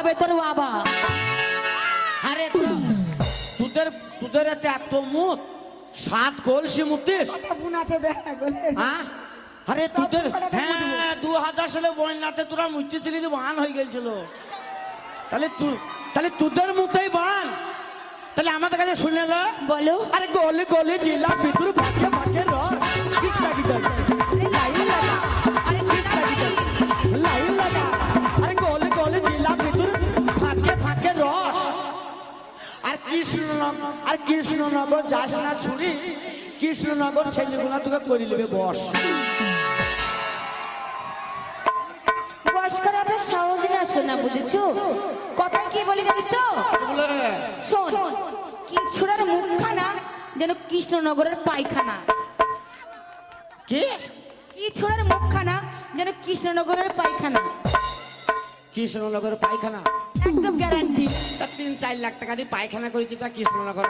হবে তোর বাবা। আরে তোদের তোদের এত মুখ, 7 কলসি মুতিস। বুনাতে দেখ গলে হ্যাঁ আরে তোদের, হ্যাঁ 2000 সালে বন্যাতে তোরা মুতিছিলি যে বান হয়ে গেছিল, তাহলে তোদের মুতেই বান। তাহলে আমাদের কাছে শুনে লো, বলো। আরে গলে গলে জেলা ভিতর ভাগে ভাগে রস কিস লাগি তোর লাইন লাগা, আরে কি লাগা, লাইন লাগা। আরে গলে গলে জেলা ভিতর ভাগে ভাগে রস। আর কৃষ্ণনগর যাস না ছুরি, কৃষ্ণনগর ছেলেগুলা তোকে করে নেবে বস। বস করা তো সহজ না শোনা, বুঝেছো? কথা কি বলি জানিস তো? শোন, কি ছোড়ার মুখখানা যেন কৃষ্ণনগরের পায়খানা। কি কি ছোড়ার মুখখানা যেন কৃষ্ণনগরের পায়খানা। কৃষ্ণনগরের পায়খানা? একদম গ্যারান্টি। তা 3-4 লাখ টাকা দিয়ে পায়খানা করেছি, তা কৃষ্ণনগর